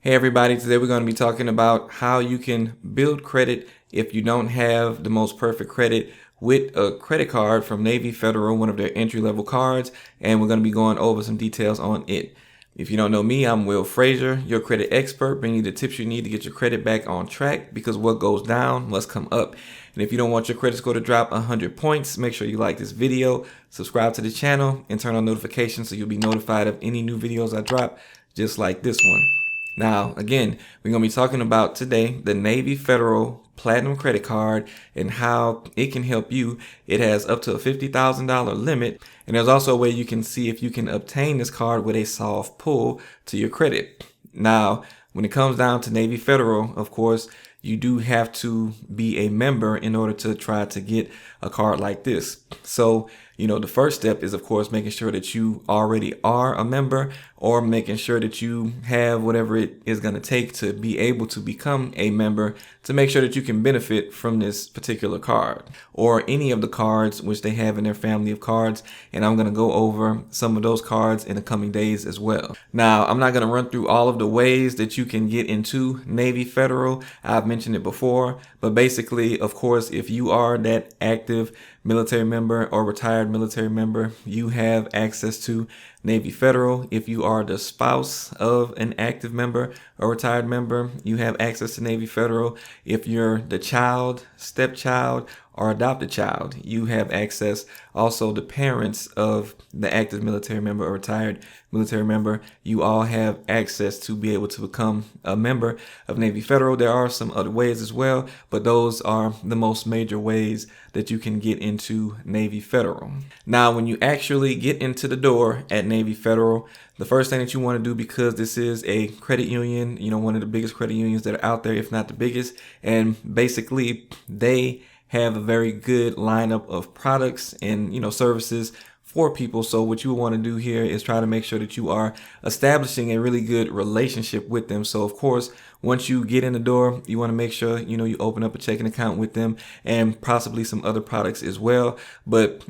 Hey everybody, today we're going to be talking about how you can build credit if you don't have the most perfect credit with a credit card from Navy Federal, one of their entry-level cards, and we're going to be going over some details on it. If you don't know me, I'm Will Frazier, your credit expert, bringing you the tips you need to get your credit back on track because what goes down must come up. And if you don't want your credit score to drop 100 points, make sure you like this video, subscribe to the channel, and turn on notifications so you'll be notified of any new videos I drop, just like this one. Now, again, we're going to be talking about today the Navy Federal Platinum Credit Card and how it can help you. It has up to a $50,000 limit, and there's also a way you can see if you can obtain this card with a soft pull to your credit. Now, when it comes down to Navy Federal, of course, you do have to be a member in order to try to get a card like this. So, the first step is, of course, making sure that you already are a member or making sure that you have whatever it is going to take to be able to become a member to make sure that you can benefit from this particular card or any of the cards which they have in their family of cards. And I'm going to go over some of those cards in the coming days as well. Now, I'm not going to run through all of the ways that you can get into Navy Federal. I've mentioned it before, but basically, of course, if you are that active military member or retired military member, you have access to Navy Federal. If you are the spouse of an active member or retired member, you have access to Navy Federal. If you're the child, stepchild, or adopted child, you have access. Also, the parents of the active military member or retired military member, you all have access to be able to become a member of Navy Federal. There are some other ways as well, but those are the most major ways that you can get into Navy Federal. Now, when you actually get into the door at Navy Federal, the first thing that you want to do, because this is a credit union, one of the biggest credit unions that are out there, if not the biggest, and basically they have a very good lineup of products and services for people. So what you want to do here is try to make sure that you are establishing a really good relationship with them. So of course, once you get in the door, you want to make sure you open up a checking account with them and possibly some other products as well. But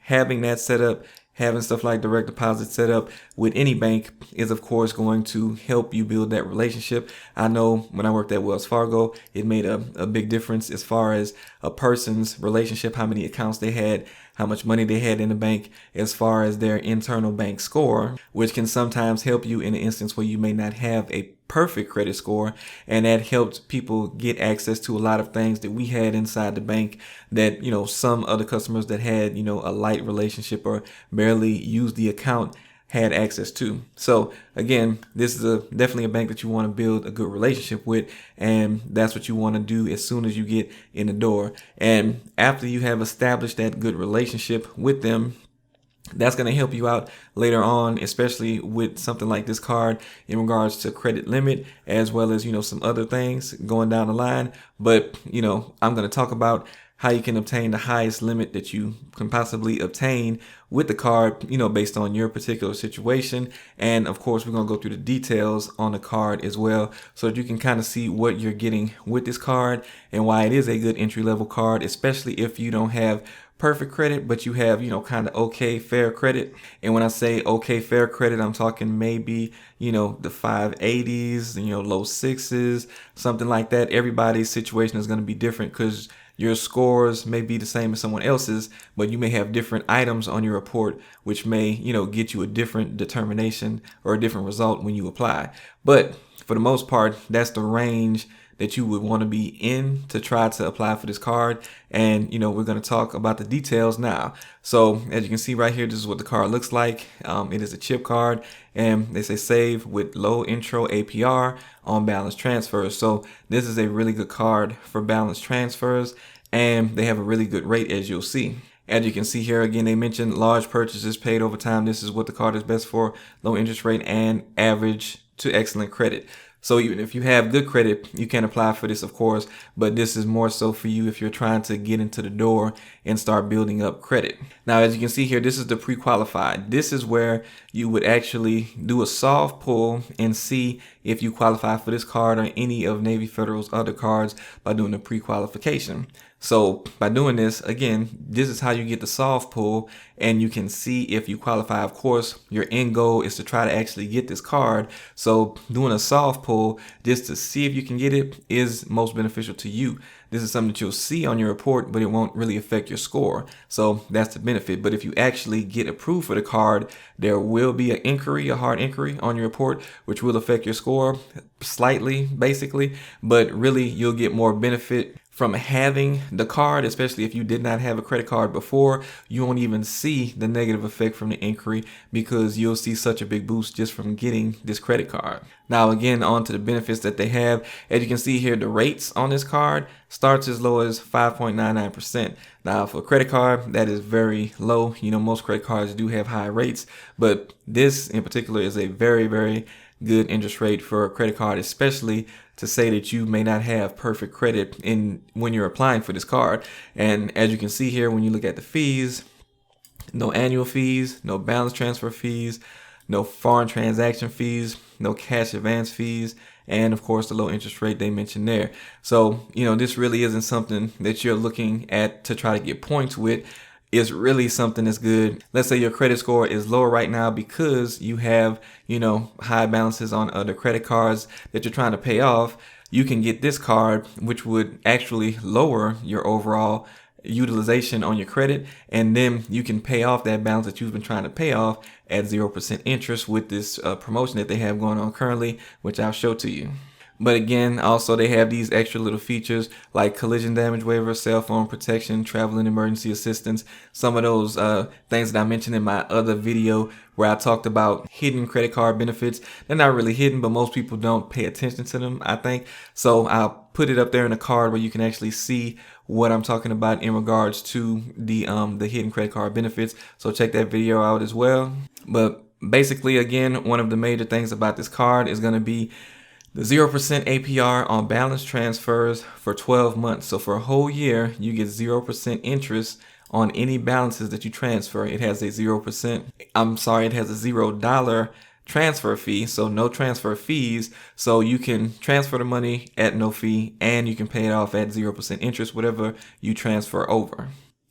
having that set up, having stuff like direct deposit set up with any bank is of course going to help you build that relationship. I know when I worked at Wells Fargo, it made a big difference as far as a person's relationship, how many accounts they had, how much money they had in the bank, as far as their internal bank score, which can sometimes help you in an instance where you may not have a perfect credit score. And that helped people get access to a lot of things that we had inside the bank that, some other customers that had, a light relationship or barely used the account had access to. So again, this is definitely a bank that you want to build a good relationship with, and that's what you want to do as soon as you get in the door. And after you have established that good relationship with them, that's going to help you out later on, especially with something like this card in regards to credit limit, as well as, some other things going down the line. But, I'm going to talk about how you can obtain the highest limit that you can possibly obtain with the card, based on your particular situation. And of course, we're going to go through the details on the card as well, so that you can kind of see what you're getting with this card and why it is a good entry-level card, especially if you don't have perfect credit, but you have, kind of okay, fair credit. And when I say okay, fair credit, I'm talking maybe, the 580s, low sixes, something like that. Everybody's situation is going to be different because your scores may be the same as someone else's, but you may have different items on your report, which may, get you a different determination or a different result when you apply. But for the most part, that's the range that you would want to be in to try to apply for this card. And, we're going to talk about the details now. So as you can see right here, this is what the card looks like. It is a chip card, and they say save with low intro APR on balance transfers. So this is a really good card for balance transfers, and they have a really good rate, as you'll see. As you can see here, again, they mentioned large purchases paid over time. This is what the card is best for: low interest rate and average to excellent credit. So even if you have good credit, you can apply for this, of course, but this is more so for you if you're trying to get into the door and start building up credit. Now, as you can see here, this is the pre-qualified. This is where you would actually do a soft pull and see if you qualify for this card or any of Navy Federal's other cards by doing a pre-qualification. So by doing this, again, this is how you get the soft pull and you can see if you qualify. Of course, your end goal is to try to actually get this card. So doing a soft pull just to see if you can get it is most beneficial to you. This is something that you'll see on your report, but it won't really affect your score. So that's the benefit. But if you actually get approved for the card, there will be an inquiry, a hard inquiry on your report, which will affect your score slightly, basically. But really, you'll get more benefit from having the card, especially if you did not have a credit card before. You won't even see the negative effect from the inquiry because you'll see such a big boost just from getting this credit card. Now, again, on to the benefits that they have. As you can see here, the rates on this card starts as low as 5.99%. Now, for a credit card, that is very low. You know, most credit cards do have high rates, but this in particular is a very, very good interest rate for a credit card, especially to say that you may not have perfect credit when you're applying for this card. And as you can see here, when you look at the fees, no annual fees, no balance transfer fees, no foreign transaction fees, no cash advance fees, and of course the low interest rate they mentioned there. So, you know, this really isn't something that you're looking at to try to get points with. Is really something that's good. Let's say your credit score is lower right now because you have, you know, high balances on other credit cards that you're trying to pay off. You can get this card, which would actually lower your overall utilization on your credit, and then you can pay off that balance that you've been trying to pay off at 0% interest with this promotion that they have going on currently, which I'll show to you. But again, also they have these extra little features like collision damage waiver, cell phone protection, travel and emergency assistance. Some of those things that I mentioned in my other video where I talked about hidden credit card benefits. They're not really hidden, but most people don't pay attention to them, I think. So I'll put it up there in a card where you can actually see what I'm talking about in regards to the hidden credit card benefits. So check that video out as well. But basically, again, one of the major things about this card is going to be the 0% APR on balance transfers for 12 months. So for a whole year, you get 0% interest on any balances that you transfer. It has a it has a $0 transfer fee, so no transfer fees. So you can transfer the money at no fee and you can pay it off at 0% interest, whatever you transfer over.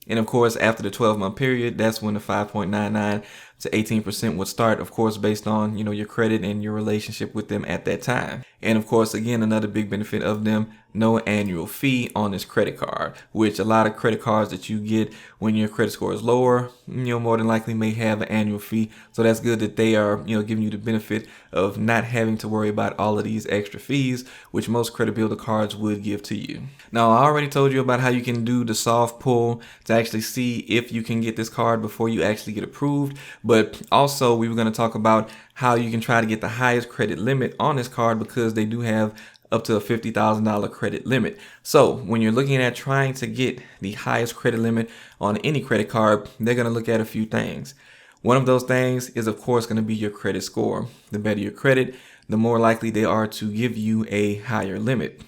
And of course, after the 12-month period, that's when the 5.99 to 18% would start, of course, based on, you know, your credit and your relationship with them at that time. And of course, again, another big benefit of them, no annual fee on this credit card, which a lot of credit cards that you get when your credit score is lower, you know, more than likely may have an annual fee. So that's good that they are, you know, giving you the benefit of not having to worry about all of these extra fees, which most credit builder cards would give to you. Now, I already told you about how you can do the soft pull to actually see if you can get this card before you actually get approved. But also, we were going to talk about how you can try to get the highest credit limit on this card because they do have up to a $50,000 credit limit. So when you're looking at trying to get the highest credit limit on any credit card, they're going to look at a few things. One of those things is, of course, going to be your credit score. The better your credit, the more likely they are to give you a higher limit.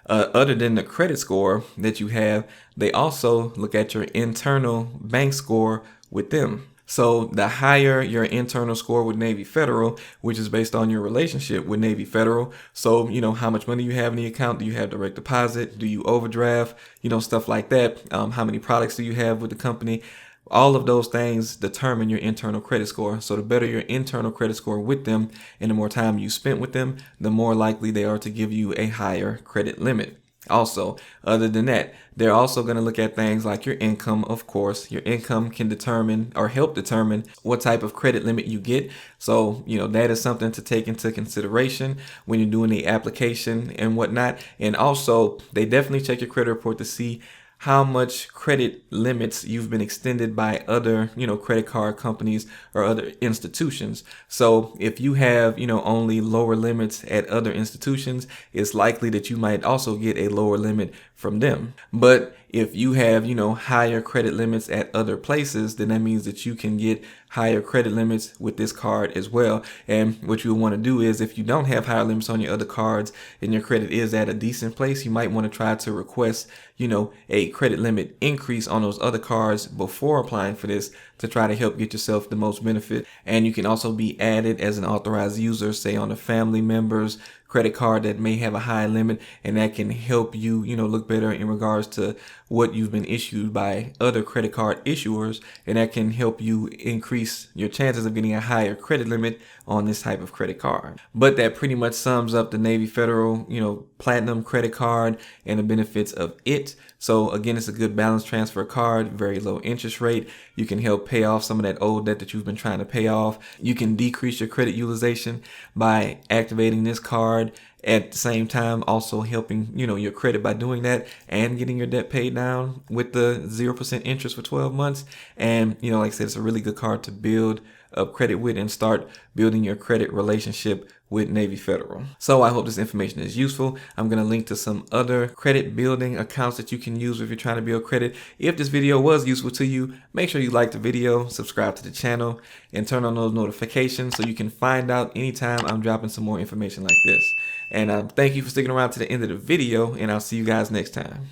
Other than the credit score that you have, they also look at your internal bank score with them. So the higher your internal score with Navy Federal, which is based on your relationship with Navy Federal. So, you know, how much money you have in the account. Do you have direct deposit? Do you overdraft? You know, stuff like that. How many products do you have with the company? All of those things determine your internal credit score. So the better your internal credit score with them and the more time you spent with them, the more likely they are to give you a higher credit limit. Also, other than that, they're also going to look at things like your income, of course. Your income can determine or help determine what type of credit limit you get. So, you know, that is something to take into consideration when you're doing the application and whatnot. And also, they definitely check your credit report to see how much credit limits you've been extended by other, you know, credit card companies or other institutions. So if you have, you know, only lower limits at other institutions, it's likely that you might also get a lower limit from them. But if you have, higher credit limits at other places, then that means that you can get higher credit limits with this card as well. And what you'll want to do is, if you don't have higher limits on your other cards and your credit is at a decent place, you might want to try to request, a credit limit increase on those other cards before applying for this to try to help get yourself the most benefit. And you can also be added as an authorized user, say on a family member's credit card that may have a high limit, and that can help you, look better in regards to what you've been issued by other credit card issuers, and that can help you increase your chances of getting a higher credit limit on this type of credit card. But that pretty much sums up the Navy Federal, Platinum credit card and the benefits of it. So again, it's a good balance transfer card, very low interest rate. You can help pay off some of that old debt that you've been trying to pay off. You can decrease your credit utilization by activating this card, at the same time also helping your credit by doing that and getting your debt paid down with the 0% interest for 12 months. And like I said, it's a really good card to build up credit with and start building your credit relationship with Navy Federal. So I hope this information is useful. I'm going to link to some other credit building accounts that you can use if you're trying to build credit. If this video was useful to you, make sure you like the video, subscribe to the channel, and turn on those notifications so you can find out anytime I'm dropping some more information like this. And thank you for sticking around to the end of the video, and I'll see you guys next time.